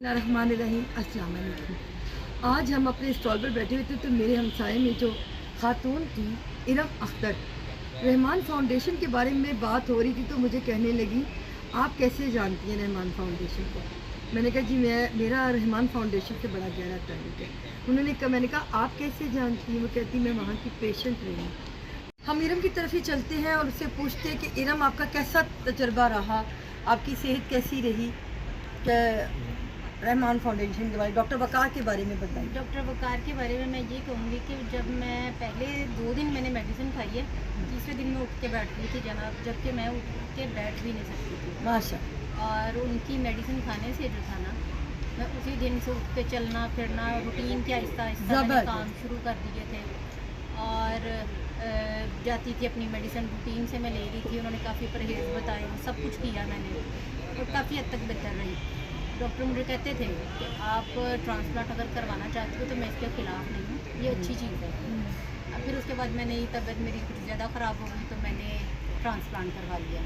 रहमानिर्रहीम। अस्सलाम वालेकुम। आज हम अपने स्टॉल पर बैठे हुए थे तो मेरे हमसाए में जो खातून थी इरम अख्तर, रहमान फाउंडेशन के बारे में बात हो रही थी तो मुझे कहने लगी आप कैसे जानती हैं रहमान फाउंडेशन को। मैंने कहा जी मेरा रहमान फाउंडेशन से बड़ा गहरा ताल्लुक है। मैंने कहा आप कैसे जानती हैं। वो कहती मैं वहाँ की पेशेंट रही हूँ। हम इरम की तरफ ही चलते हैं और उससे पूछते हैं कि इरम आपका कैसा तजर्बा रहा, आपकी सेहत कैसी रही। रहमान फाउंडेशन के बारे में, डॉक्टर वकार के बारे में बताइए। डॉक्टर वकार के बारे में मैं ये कहूँगी कि जब मैं पहले 2 दिन मैंने मेडिसिन खाई है, तीसरे दिन में उठ के बैठ गई थी जनाब, जबकि मैं उठ के बैठ भी नहीं सकती थी माशा। और उनकी मेडिसिन खाने से जो था ना, मैं उसी दिन से उठ के चलना फिरना रूटीन के आहिस्ता आहिस्ता मैंने काम शुरू कर दिए थे और जाती थी अपनी मेडिसिन रूटीन से मैं ले रही थी। उन्होंने काफ़ी परहेज़ बताए, सब कुछ किया मैंने और काफ़ी हद तक बेहतर रही। डॉक्टर मुझे कहते थे कि आप ट्रांसप्लांट अगर करवाना चाहती हो तो मैं इसके ख़िलाफ़ नहीं हूँ, ये अच्छी चीज़ है। अब फिर उसके बाद मैंने तबीयत मेरी कुछ ज़्यादा ख़राब हो गई तो मैंने ट्रांसप्लांट करवा लिया।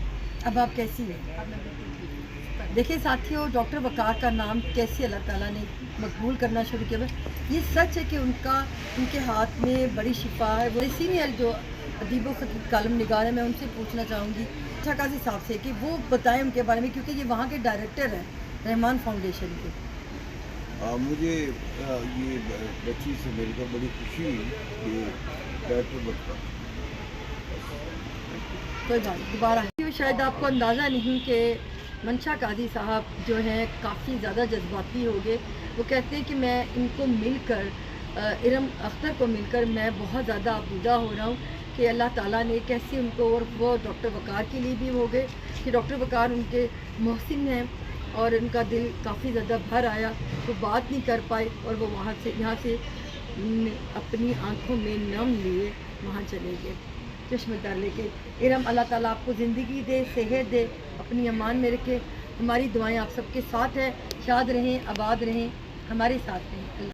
अब आप कैसी हैं? अब मैं बिल्कुल ठीक हूँ। देखिए साथियों, डॉक्टर वकार का नाम कैसे अल्लाह ताला ने मकबूल करना शुरू किया। ये सच है कि उनके हाथ में बड़ी शिफा है। वो सीनियर जो अदीब ख़तीब कालम निगार है, मैं उनसे पूछना चाहूँगी अच्छा काजी साहब से कि वो बताएं उनके बारे में, क्योंकि ये वहाँ के डायरेक्टर हैं रहमान फाउंडेशन के। मुझे ये बच्ची से मिलकर बड़ी खुशी हुई कि डॉक्टर वकार। कोई बात दोबारा शायद आपको अंदाज़ा नहीं कि मंशा काजी साहब जो हैं काफ़ी ज़्यादा जज्बाती हो गए। वो कहते हैं कि मैं इनको मिलकर इरम अख्तर को मिलकर मैं बहुत ज़्यादा आबूदा हो रहा हूँ कि अल्लाह ताला ने कैसे उनको, और वो डॉक्टर वकार के लिए भी हो गए कि डॉक्टर वकार उनके मोहसिन हैं और उनका दिल काफ़ी ज़्यादा भर आया, वो बात नहीं कर पाए और वो वहाँ से यहाँ से अपनी आँखों में नम लिए वहाँ चले गए चश्मदार लेके। इरम अल्लाह ताला आपको ज़िंदगी दे, सेहत दे, अपनी अमान में रखे। हमारी दुआएं आप सबके साथ है। शाद रहें, आबाद रहें, हमारे साथ रहें।